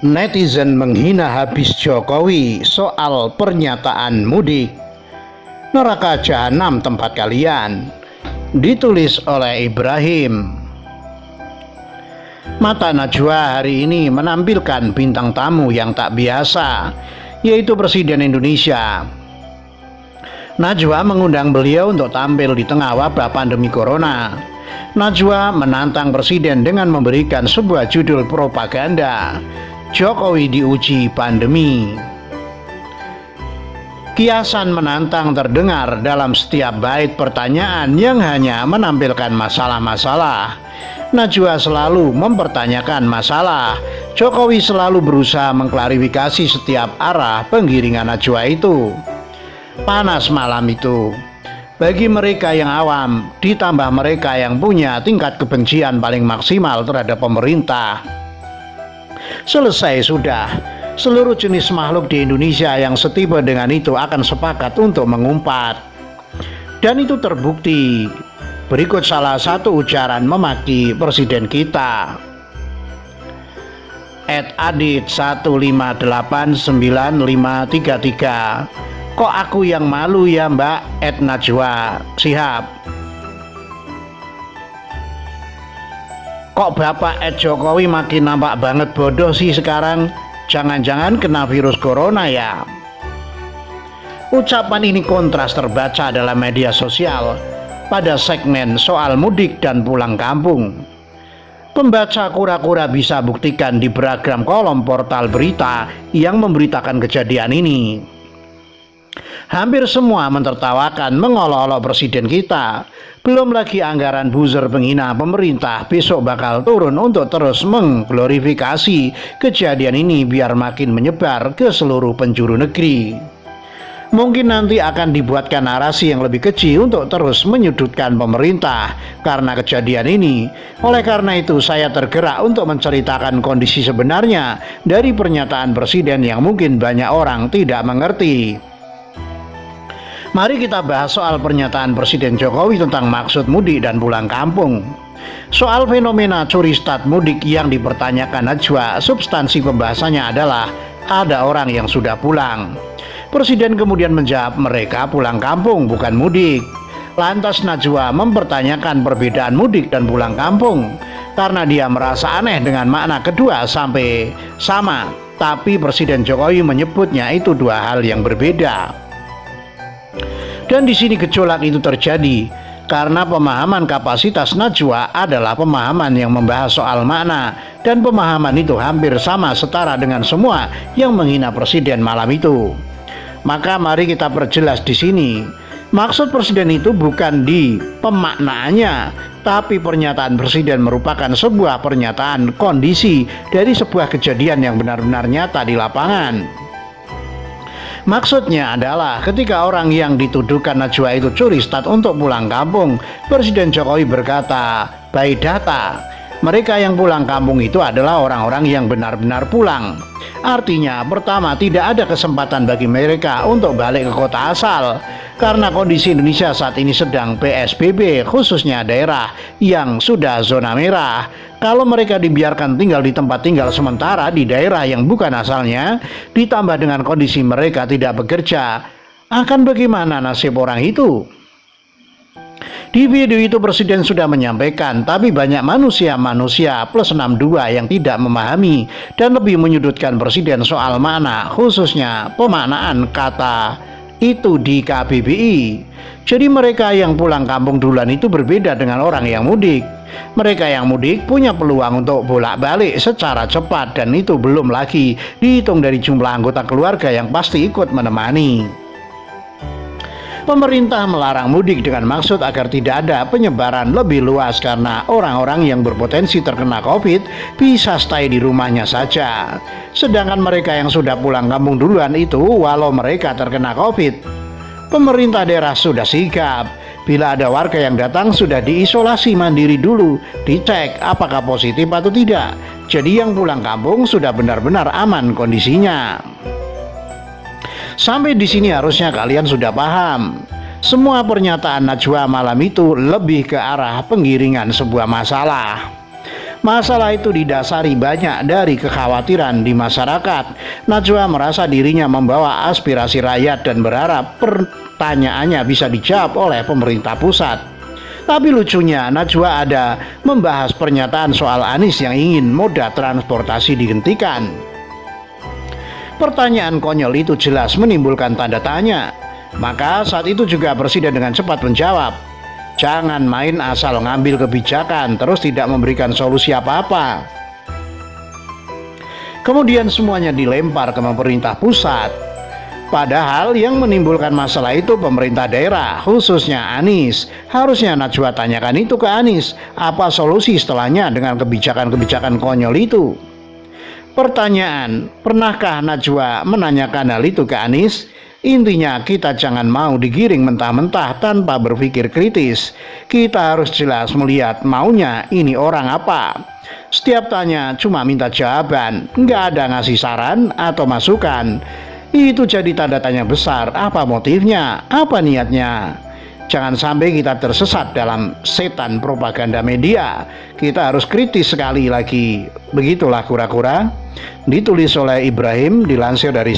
Netizen menghina habis Jokowi soal pernyataan mudik. Neraka jahanam tempat kalian. Ditulis oleh Ibrahim. Mata Najwa hari ini menampilkan bintang tamu yang tak biasa, yaitu Presiden Indonesia. Najwa mengundang beliau untuk tampil di tengah wabah pandemi corona. Najwa menantang Presiden dengan memberikan sebuah judul propaganda, Jokowi diuji pandemi. Kiasan menantang terdengar dalam setiap bait pertanyaan yang hanya menampilkan masalah-masalah. Najwa selalu mempertanyakan masalah. Jokowi selalu berusaha mengklarifikasi setiap arah penggiringan Najwa itu. Panas malam itu bagi mereka yang awam, ditambah mereka yang punya tingkat kebencian paling maksimal terhadap pemerintah. Selesai sudah. Seluruh jenis makhluk di Indonesia yang setipe dengan itu akan sepakat untuk mengumpat. Dan itu terbukti. Berikut salah satu ujaran memaki presiden kita. @adit1589533. Kok aku yang malu ya Mbak? Najwa Shihab. Kok Bapak Jokowi makin nampak banget bodoh sih sekarang? Jangan-jangan kena virus corona ya? Ucapan ini kontras terbaca dalam media sosial pada segmen soal mudik dan pulang kampung. Pembaca kura-kura bisa buktikan di beragam kolom portal berita yang memberitakan kejadian ini. Hampir semua mentertawakan mengolok-olok presiden kita. Belum lagi anggaran buzzer penghina pemerintah besok bakal turun untuk terus mengglorifikasi kejadian ini biar makin menyebar ke seluruh penjuru negeri. Mungkin nanti akan dibuatkan narasi yang lebih kecil untuk terus menyudutkan pemerintah karena kejadian ini. Oleh karena itu saya tergerak untuk menceritakan kondisi sebenarnya dari pernyataan presiden yang mungkin banyak orang tidak mengerti. Mari kita bahas soal pernyataan Presiden Jokowi tentang maksud mudik dan pulang kampung. Soal fenomena curi start mudik yang dipertanyakan Najwa, substansi pembahasannya adalah ada orang yang sudah pulang. Presiden kemudian menjawab mereka pulang kampung bukan mudik. Lantas Najwa mempertanyakan perbedaan mudik dan pulang kampung karena dia merasa aneh dengan makna kedua sampai sama, tapi Presiden Jokowi menyebutnya itu dua hal yang berbeda. Dan di sini gejolak itu terjadi karena pemahaman kapasitas Najwa adalah pemahaman yang membahas soal makna, dan pemahaman itu hampir sama setara dengan semua yang menghina presiden malam itu. Maka mari kita perjelas di sini. Maksud presiden itu bukan di pemaknaannya, tapi pernyataan presiden merupakan sebuah pernyataan kondisi dari sebuah kejadian yang benar-benar nyata di lapangan. Maksudnya adalah ketika orang yang dituduhkan Najwa itu curi start untuk pulang kampung, Presiden Jokowi berkata, by data, mereka yang pulang kampung itu adalah orang-orang yang benar-benar pulang. Artinya, pertama, tidak ada kesempatan bagi mereka untuk balik ke kota asal karena kondisi Indonesia saat ini sedang PSBB, khususnya daerah yang sudah zona merah. Kalau mereka dibiarkan tinggal di tempat tinggal sementara di daerah yang bukan asalnya, ditambah dengan kondisi mereka tidak bekerja, akan bagaimana nasib orang itu? Di video itu Presiden sudah menyampaikan, tapi banyak manusia plus 62 yang tidak memahami dan lebih menyudutkan Presiden soal makna, khususnya pemaknaan kata itu di KBBI. Jadi mereka yang pulang kampung duluan itu berbeda dengan orang yang mudik. Mereka yang mudik punya peluang untuk bolak-balik secara cepat, dan itu belum lagi dihitung dari jumlah anggota keluarga yang pasti ikut menemani. Pemerintah melarang mudik dengan maksud agar tidak ada penyebaran lebih luas karena orang-orang yang berpotensi terkena COVID bisa stay di rumahnya saja. Sedangkan mereka yang sudah pulang kampung duluan itu, walau mereka terkena COVID, pemerintah daerah sudah sigap. Bila ada warga yang datang sudah diisolasi mandiri dulu, dicek apakah positif atau tidak. Jadi yang pulang kampung sudah benar-benar aman kondisinya. Sampai di sini harusnya kalian sudah paham. Semua pernyataan Najwa malam itu lebih ke arah penggiringan sebuah masalah. Masalah itu didasari banyak dari kekhawatiran di masyarakat. Najwa merasa dirinya membawa aspirasi rakyat dan berharap pertanyaannya bisa dijawab oleh pemerintah pusat. Tapi lucunya, Najwa ada membahas pernyataan soal Anies yang ingin moda transportasi dihentikan. Pertanyaan konyol itu jelas menimbulkan tanda tanya. Maka saat itu juga Presiden dengan cepat menjawab, jangan main asal ngambil kebijakan terus tidak memberikan solusi apa-apa. Kemudian semuanya dilempar ke pemerintah pusat. Padahal yang menimbulkan masalah itu pemerintah daerah, khususnya Anies. Harusnya Najwa tanyakan itu ke Anies, apa solusi setelahnya dengan kebijakan-kebijakan konyol itu. Pertanyaan, pernahkah Najwa menanyakan hal itu ke Anies? Intinya kita jangan mau digiring mentah-mentah tanpa berpikir kritis. Kita harus jelas melihat maunya ini orang apa. Setiap tanya cuma minta jawaban, nggak ada ngasih saran atau masukan. Itu jadi tanda tanya besar, apa motifnya, apa niatnya. Jangan sampai kita tersesat dalam setan propaganda media. Kita harus kritis sekali lagi. Begitulah kura-kura. Ditulis oleh Ibrahim, dilansir dari